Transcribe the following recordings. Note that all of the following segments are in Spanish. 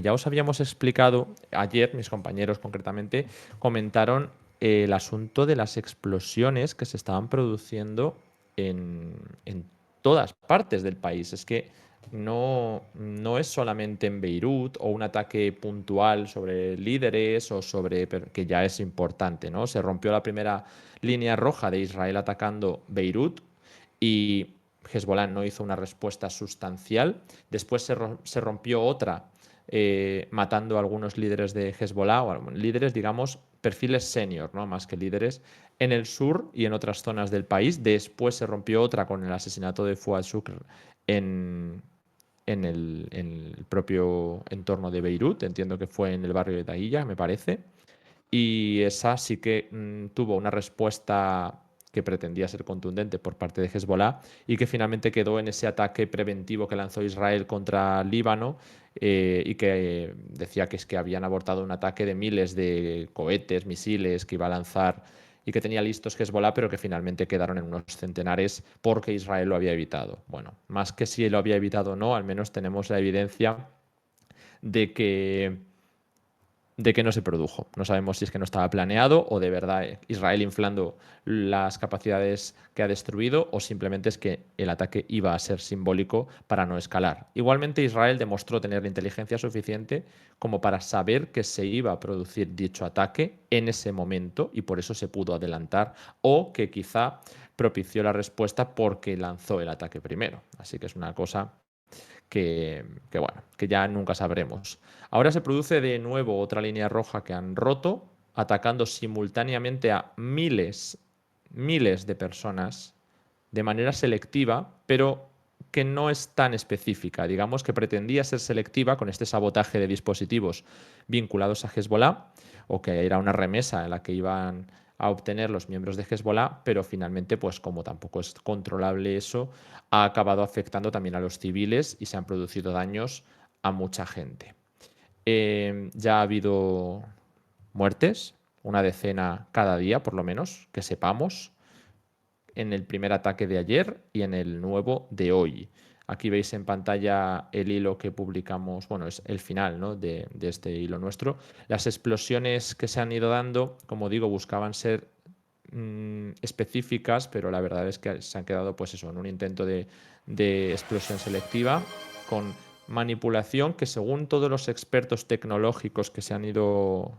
ya os habíamos explicado, ayer mis compañeros concretamente comentaron el asunto de las explosiones que se estaban produciendo en todas partes del país. Es que no es solamente en Beirut o un ataque puntual sobre líderes o sobre, que ya es importante, ¿no? Se rompió la primera línea roja de Israel atacando Beirut y Hezbollah no hizo una respuesta sustancial. Después se rompió otra matando a algunos líderes de Hezbollah, o líderes, digamos, perfiles senior, ¿no? Más que líderes, en el sur y en otras zonas del país. Después se rompió otra con el asesinato de Fouad Shukr en, en el propio entorno de Beirut. Entiendo que fue en el barrio de Dahiya, me parece. Y esa sí que tuvo una respuesta que pretendía ser contundente por parte de Hezbollah y que finalmente quedó en ese ataque preventivo que lanzó Israel contra Líbano y que decía que es que habían abortado un ataque de miles de cohetes, misiles que iba a lanzar y que tenía listos Hezbollah, pero que finalmente quedaron en unos centenares porque Israel lo había evitado. Bueno, más que si lo había evitado o no, al menos tenemos la evidencia de que no se produjo. No sabemos si es que no estaba planeado o de verdad Israel inflando las capacidades que ha destruido o simplemente es que el ataque iba a ser simbólico para no escalar. Igualmente Israel demostró tener la inteligencia suficiente como para saber que se iba a producir dicho ataque en ese momento y por eso se pudo adelantar o que quizá propició la respuesta porque lanzó el ataque primero. Así que es una cosa bueno, que ya nunca sabremos. Ahora se produce de nuevo otra línea roja que han roto, atacando simultáneamente a miles de personas de manera selectiva, pero que no es tan específica. Digamos que pretendía ser selectiva con este sabotaje de dispositivos vinculados a Hezbollah, o que era una remesa en la que iban a obtener los miembros de Hezbollah, pero finalmente, pues como tampoco es controlable eso, ha acabado afectando también a los civiles y se han producido daños a mucha gente. Ya ha habido muertes, una decena cada día, por lo menos, que sepamos, en el primer ataque de ayer y en el nuevo de hoy. Aquí veis en pantalla el hilo que publicamos, bueno, es el final, ¿no?, de este hilo nuestro. Las explosiones que se han ido dando, como digo, buscaban ser específicas, pero la verdad es que se han quedado, pues eso, en un intento de explosión selectiva con manipulación que, según todos los expertos tecnológicos que se han ido,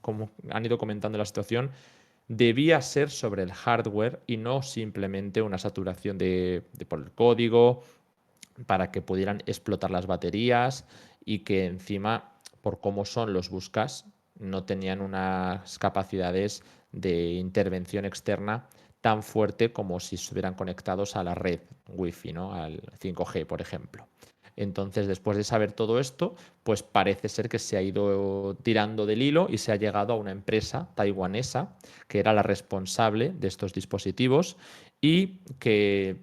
como, han ido comentando la situación, debía ser sobre el hardware y no simplemente una saturación por el código para que pudieran explotar las baterías y que encima, por cómo son los buscas, no tenían unas capacidades de intervención externa tan fuerte como si estuvieran conectados a la red Wi-Fi, ¿no?, al 5G, por ejemplo. Entonces, después de saber todo esto, pues parece ser que se ha ido tirando del hilo y se ha llegado a una empresa taiwanesa que era la responsable de estos dispositivos y que,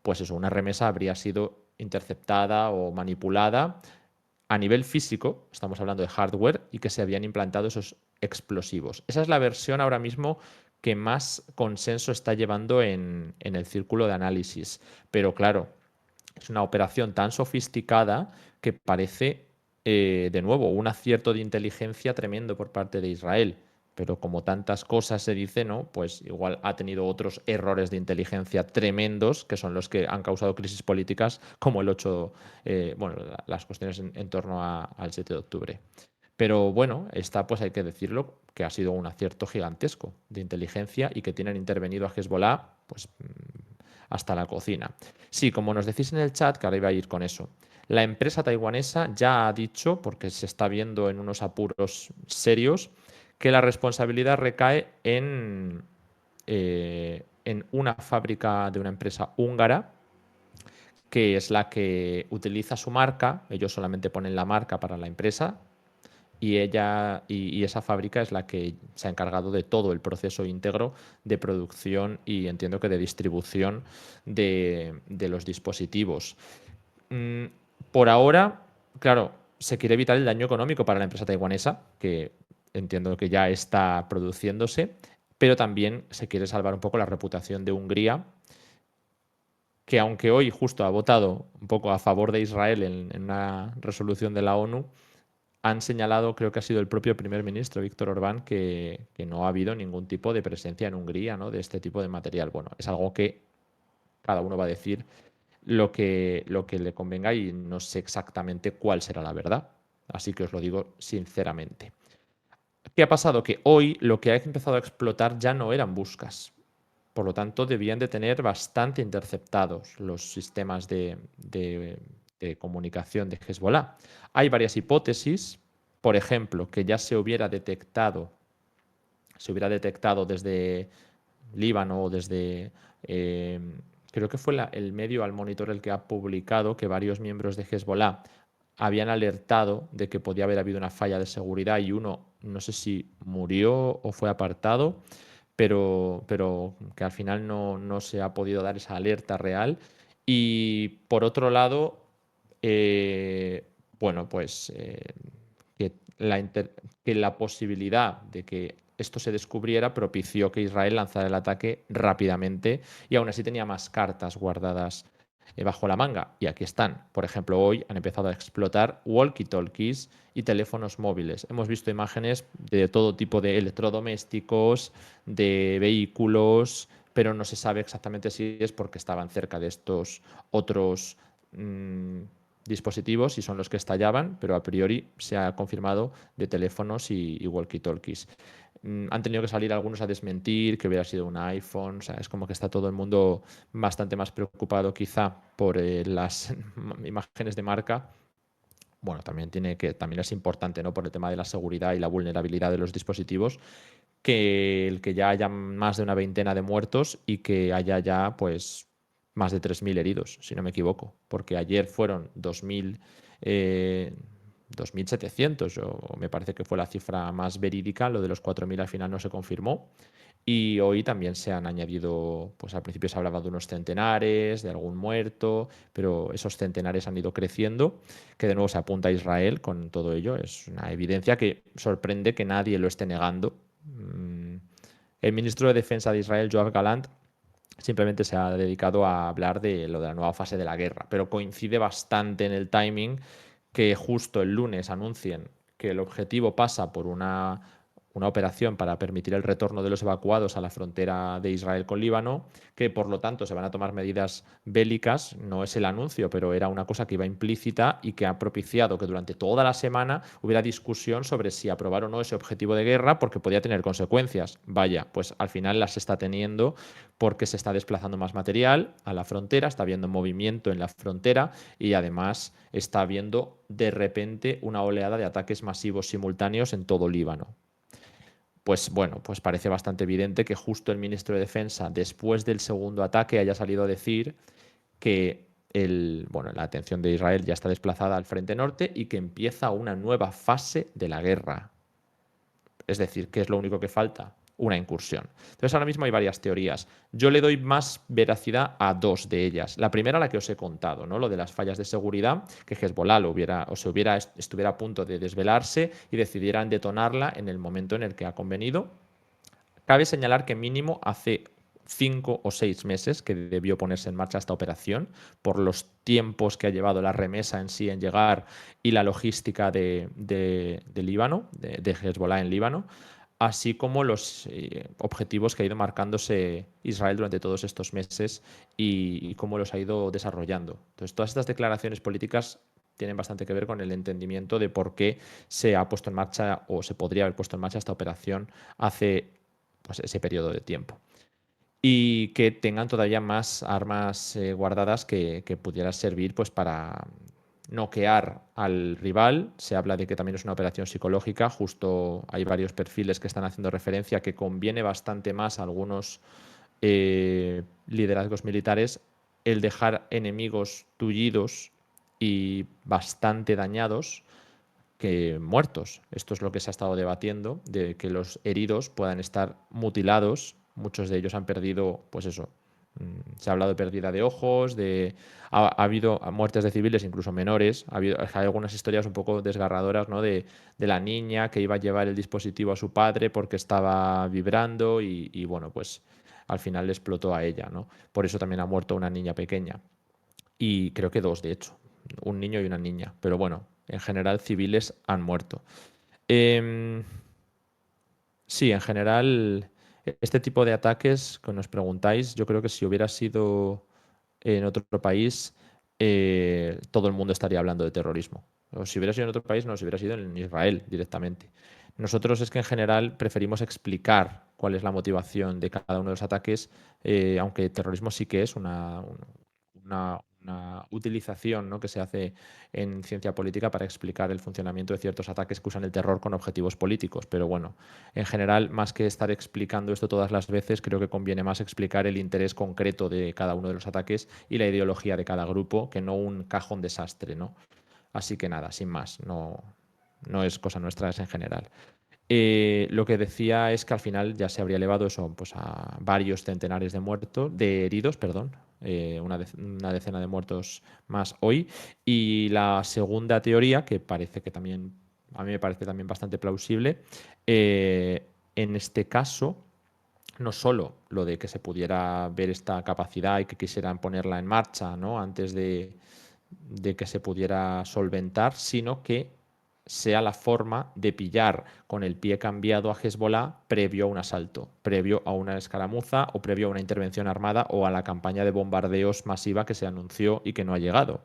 pues eso, una remesa habría sido interceptada o manipulada a nivel físico, estamos hablando de hardware, y que se habían implantado esos explosivos. Esa es la versión ahora mismo que más consenso está llevando en el círculo de análisis. Pero claro, es una operación tan sofisticada que parece, de nuevo, un acierto de inteligencia tremendo por parte de Israel. Pero como tantas cosas se dice, ¿no?, pues igual ha tenido otros errores de inteligencia tremendos que son los que han causado crisis políticas como el 8, bueno, las cuestiones en torno al 7 de octubre. Pero bueno, esta pues hay que decirlo que ha sido un acierto gigantesco de inteligencia y que tienen intervenido a Hezbollah pues hasta la cocina. Sí, como nos decís en el chat, que ahora iba a ir con eso, la empresa taiwanesa ya ha dicho, porque se está viendo en unos apuros serios, que la responsabilidad recae en una fábrica de una empresa húngara, que es la que utiliza su marca, ellos solamente ponen la marca para la empresa, y esa fábrica es la que se ha encargado de todo el proceso íntegro de producción y entiendo que de distribución de los dispositivos. Mm, por ahora, claro, se quiere evitar el daño económico para la empresa taiwanesa, que entiendo que ya está produciéndose, pero también se quiere salvar un poco la reputación de Hungría, que aunque hoy justo ha votado un poco a favor de Israel en una resolución de la ONU, han señalado, creo que ha sido el propio primer ministro, Víctor Orbán, que no ha habido ningún tipo de presencia en Hungría, ¿no?, de este tipo de material. Bueno, es algo que cada uno va a decir lo que le convenga y no sé exactamente cuál será la verdad. Así que os lo digo sinceramente. ¿Qué ha pasado? Que hoy lo que ha empezado a explotar ya no eran buscas. Por lo tanto, debían de tener bastante interceptados los sistemas de comunicación de Hezbollah. Hay varias hipótesis, por ejemplo, que ya se hubiera detectado desde Líbano o desde, eh, creo que fue el medio Al Monitor el que ha publicado que varios miembros de Hezbollah habían alertado de que podía haber habido una falla de seguridad y uno, no sé si murió o fue apartado, pero que al final no se ha podido dar esa alerta real. Y por otro lado, eh, bueno, pues que la posibilidad de que esto se descubriera propició que Israel lanzara el ataque rápidamente y aún así tenía más cartas guardadas bajo la manga. Y aquí están. Por ejemplo, hoy han empezado a explotar walkie-talkies y teléfonos móviles. Hemos visto imágenes de todo tipo de electrodomésticos, de vehículos, pero no se sabe exactamente si es porque estaban cerca de estos otros dispositivos y son los que estallaban, pero a priori se ha confirmado de teléfonos y walkie-talkies. Han tenido que salir algunos a desmentir que hubiera sido un iPhone. O sea, es como que está todo el mundo bastante más preocupado quizá por las imágenes de marca. Bueno, también es importante, ¿no?, por el tema de la seguridad y la vulnerabilidad de los dispositivos, que el que ya haya más de una veintena de muertos y que haya ya pues más de 3.000 heridos, si no me equivoco, porque ayer fueron 2.700, me parece que fue la cifra más verídica. Lo de los 4.000 al final no se confirmó. Y hoy también se han añadido, pues al principio se hablaba de unos centenares, de algún muerto, pero esos centenares han ido creciendo, que de nuevo se apunta a Israel con todo ello. Es una evidencia que sorprende que nadie lo esté negando. El ministro de Defensa de Israel, Yoav Galant, simplemente se ha dedicado a hablar de lo de la nueva fase de la guerra, pero coincide bastante en el timing que justo el lunes anuncien que el objetivo pasa por una operación para permitir el retorno de los evacuados a la frontera de Israel con Líbano, que por lo tanto se van a tomar medidas bélicas. No es el anuncio, pero era una cosa que iba implícita y que ha propiciado que durante toda la semana hubiera discusión sobre si aprobar o no ese objetivo de guerra, porque podía tener consecuencias. Vaya, pues al final las está teniendo, porque se está desplazando más material a la frontera, está habiendo movimiento en la frontera y además está habiendo de repente una oleada de ataques masivos simultáneos en todo Líbano. Pues bueno, pues parece bastante evidente que justo el ministro de Defensa, después del segundo ataque, haya salido a decir que la atención de Israel ya está desplazada al frente norte y que empieza una nueva fase de la guerra. Es decir, ¿qué es lo único que falta? Una incursión. Entonces ahora mismo hay varias teorías. Yo le doy más veracidad a dos de ellas. La primera, la que os he contado, ¿no?, lo de las fallas de seguridad, que Hezbollah estuviera a punto de desvelarse y decidieran detonarla en el momento en el que ha convenido. Cabe señalar que mínimo hace 5 o 6 meses que debió ponerse en marcha esta operación, por los tiempos que ha llevado la remesa en sí en llegar y la logística de Líbano, de Hezbollah en Líbano, así como los objetivos que ha ido marcándose Israel durante todos estos meses y cómo los ha ido desarrollando. Entonces, todas estas declaraciones políticas tienen bastante que ver con el entendimiento de por qué se ha puesto en marcha o se podría haber puesto en marcha esta operación hace pues, ese periodo de tiempo. Y que tengan todavía más armas guardadas que pudieran servir pues, para noquear al rival. Se habla de que también es una operación psicológica. Justo hay varios perfiles que están haciendo referencia que conviene bastante más a algunos liderazgos militares el dejar enemigos tullidos y bastante dañados que muertos. Esto es lo que se ha estado debatiendo, de que los heridos puedan estar mutilados. Muchos de ellos han perdido, pues eso. Se ha hablado de pérdida de ojos, ha habido muertes de civiles, incluso menores. Hay algunas historias un poco desgarradoras, ¿no?, de la niña que iba a llevar el dispositivo a su padre porque estaba vibrando y bueno, pues al final le explotó a ella, ¿no? Por eso también ha muerto una niña pequeña. Y creo que dos, de hecho, un niño y una niña. Pero bueno, En general, civiles han muerto. Em, sí, en general, este tipo de ataques que nos preguntáis, yo creo que si hubiera sido en otro país, todo el mundo estaría hablando de terrorismo. O si hubiera sido en otro país, no, si hubiera sido en Israel directamente. Nosotros es que en general preferimos explicar cuál es la motivación de cada uno de los ataques, aunque terrorismo sí que es una utilización, ¿no?, que se hace en ciencia política para explicar el funcionamiento de ciertos ataques que usan el terror con objetivos políticos. Pero bueno, en general, más que estar explicando esto todas las veces, creo que conviene más explicar el interés concreto de cada uno de los ataques y la ideología de cada grupo, que no un cajón desastre, ¿no? Así que nada, sin más, no es cosa nuestra, es en general. Lo que decía es que al final ya se habría elevado eso, pues, a varios centenares de muertos, de heridos, perdón, una decena de muertos más hoy. Y la segunda teoría, que parece que también, a mí me parece también bastante plausible, en este caso, no solo lo de que se pudiera ver esta capacidad y que quisieran ponerla en marcha, ¿no?, antes de que se pudiera solventar, sino que sea la forma de pillar con el pie cambiado a Hezbollah previo a un asalto, previo a una escaramuza o previo a una intervención armada o a la campaña de bombardeos masiva que se anunció y que no ha llegado.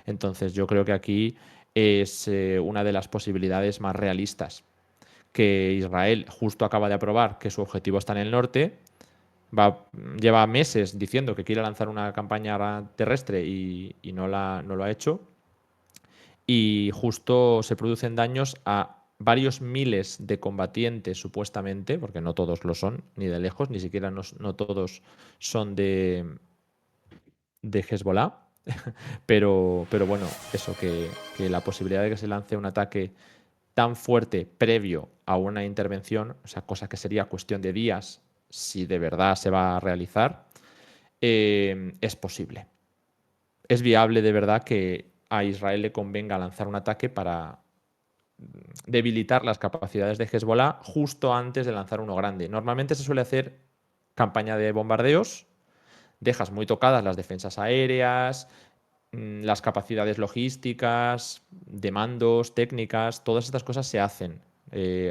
Entonces yo creo que aquí es una de las posibilidades más realistas, que Israel justo acaba de aprobar que su objetivo está en el norte, lleva meses diciendo que quiere lanzar una campaña terrestre y no lo ha hecho, y justo se producen daños a varios miles de combatientes supuestamente, porque no todos lo son, ni de lejos, ni siquiera no todos son de Hezbollah, pero bueno, eso, que la posibilidad de que se lance un ataque tan fuerte previo a una intervención, o sea, cosa que sería cuestión de días si de verdad se va a realizar, es posible. Es viable de verdad que a Israel le convenga lanzar un ataque para debilitar las capacidades de Hezbollah justo antes de lanzar uno grande. Normalmente se suele hacer campaña de bombardeos, dejas muy tocadas las defensas aéreas, las capacidades logísticas, de mandos, técnicas, todas estas cosas se hacen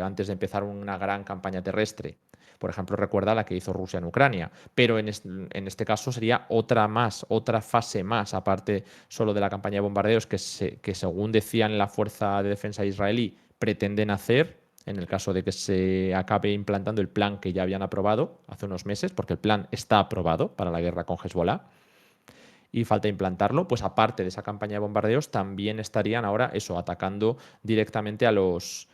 antes de empezar una gran campaña terrestre. Por ejemplo, recuerda la que hizo Rusia en Ucrania, pero en este caso sería otra más, otra fase más, aparte solo de la campaña de bombardeos que según decían la Fuerza de Defensa israelí, pretenden hacer en el caso de que se acabe implantando el plan que ya habían aprobado hace unos meses, porque el plan está aprobado para la guerra con Hezbollah y falta implantarlo, pues aparte de esa campaña de bombardeos, también estarían ahora eso, atacando directamente a los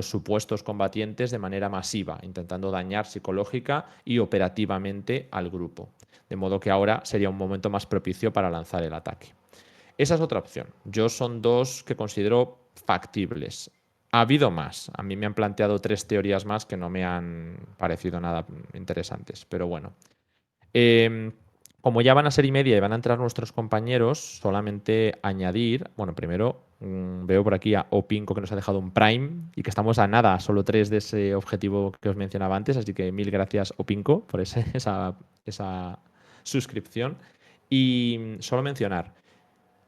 supuestos combatientes de manera masiva, intentando dañar psicológica y operativamente al grupo. De modo que ahora sería un momento más propicio para lanzar el ataque. Esa es otra opción. Yo son dos que considero factibles. Ha habido más. A mí me han planteado tres teorías más que no me han parecido nada interesantes. Pero bueno, eh, como ya van a ser y media y van a entrar nuestros compañeros, solamente añadir, bueno, primero veo por aquí a Opinco que nos ha dejado un Prime y que estamos a nada, solo tres de ese objetivo que os mencionaba antes, así que mil gracias Opinco por esa suscripción. Y solo mencionar,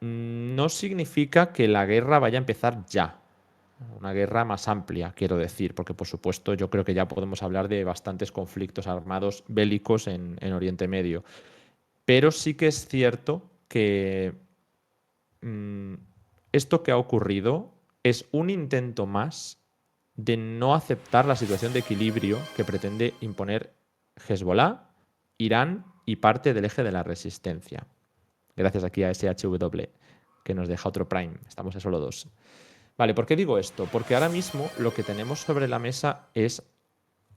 no significa que la guerra vaya a empezar ya. Una guerra más amplia, quiero decir, porque por supuesto yo creo que ya podemos hablar de bastantes conflictos armados bélicos en Oriente Medio. Pero sí que es cierto que mm, esto que ha ocurrido es un intento más de no aceptar la situación de equilibrio que pretende imponer Hezbollah, Irán y parte del eje de la resistencia. Gracias aquí a SHW, que nos deja otro Prime. Estamos a solo dos. Vale, ¿por qué digo esto? Porque ahora mismo lo que tenemos sobre la mesa es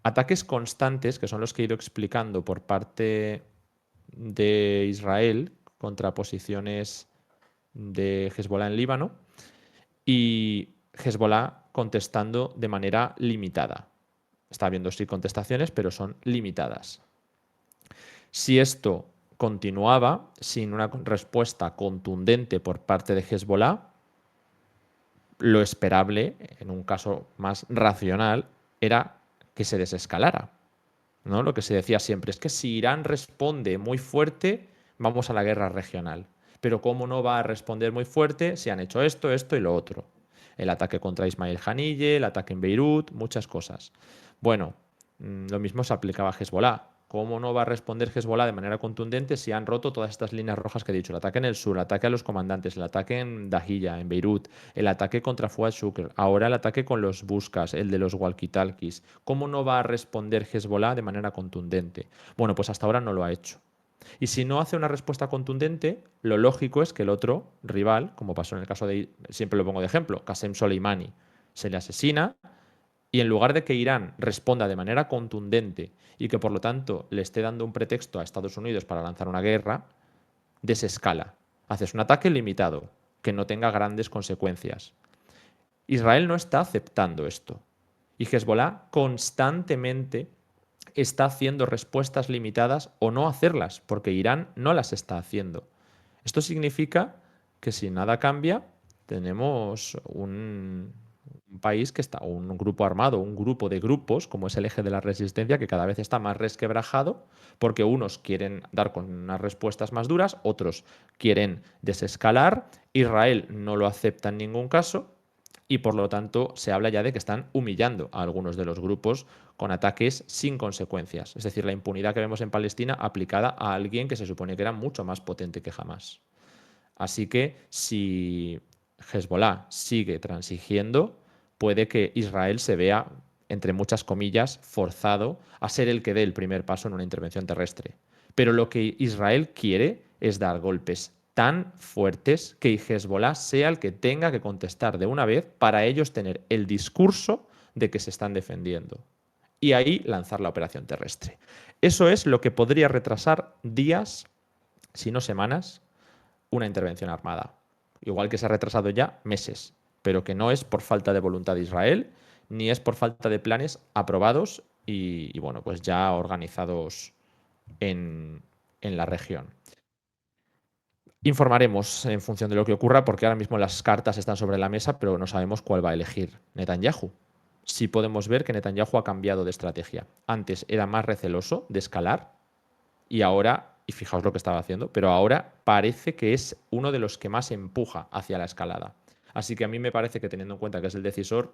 ataques constantes, que son los que he ido explicando por parte de Israel contra posiciones de Hezbollah en Líbano y Hezbollah contestando de manera limitada. Está habiendo sí contestaciones, pero son limitadas. Si esto continuaba sin una respuesta contundente por parte de Hezbollah, lo esperable, en un caso más racional, era que se desescalara, ¿no? Lo que se decía siempre es que si Irán responde muy fuerte, vamos a la guerra regional. Pero ¿cómo no va a responder muy fuerte si han hecho esto, esto y lo otro? El ataque contra Ismail Haniyeh, el ataque en Beirut, muchas cosas. Bueno, lo mismo se aplicaba a Hezbollah. ¿Cómo no va a responder Hezbollah de manera contundente si han roto todas estas líneas rojas que he dicho? El ataque en el sur, el ataque a los comandantes, el ataque en Dahiyya, en Beirut, el ataque contra Fuad Shukr, ahora el ataque con los Buskas, el de los walkie-talkies. ¿Cómo no va a responder Hezbollah de manera contundente? Bueno, pues hasta ahora no lo ha hecho. Y si no hace una respuesta contundente, lo lógico es que el otro rival, como pasó en el caso de, siempre lo pongo de ejemplo, Qasem Soleimani, se le asesina y en lugar de que Irán responda de manera contundente y que por lo tanto le esté dando un pretexto a Estados Unidos para lanzar una guerra, desescala. Haces un ataque limitado, que no tenga grandes consecuencias. Israel no está aceptando esto. Y Hezbollah constantemente está haciendo respuestas limitadas o no hacerlas, porque Irán no las está haciendo. Esto significa que si nada cambia, tenemos un país que está, un grupo armado, un grupo de grupos, como es el eje de la resistencia, que cada vez está más resquebrajado, porque unos quieren dar con unas respuestas más duras, otros quieren desescalar, Israel no lo acepta en ningún caso, y por lo tanto se habla ya de que están humillando a algunos de los grupos con ataques sin consecuencias. Es decir, la impunidad que vemos en Palestina aplicada a alguien que se supone que era mucho más potente que Hamas. Así que si Hezbollah sigue transigiendo, puede que Israel se vea, entre muchas comillas, forzado a ser el que dé el primer paso en una intervención terrestre. Pero lo que Israel quiere es dar golpes tan fuertes que Hezbollah sea el que tenga que contestar de una vez para ellos tener el discurso de que se están defendiendo. Y ahí lanzar la operación terrestre. Eso es lo que podría retrasar días, si no semanas, una intervención armada. Igual que se ha retrasado ya meses, pero que no es por falta de voluntad de Israel, ni es por falta de planes aprobados y bueno, pues ya organizados en la región. Informaremos en función de lo que ocurra, porque ahora mismo las cartas están sobre la mesa, pero no sabemos cuál va a elegir Netanyahu. Sí podemos ver que Netanyahu ha cambiado de estrategia. Antes era más receloso de escalar y ahora, y fijaos lo que estaba haciendo, pero ahora parece que es uno de los que más empuja hacia la escalada. Así que a mí me parece que teniendo en cuenta que es el decisor,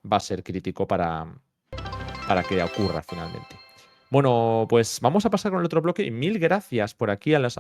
va a ser crítico para que ocurra finalmente. Bueno, pues vamos a pasar con el otro bloque y mil gracias por aquí a las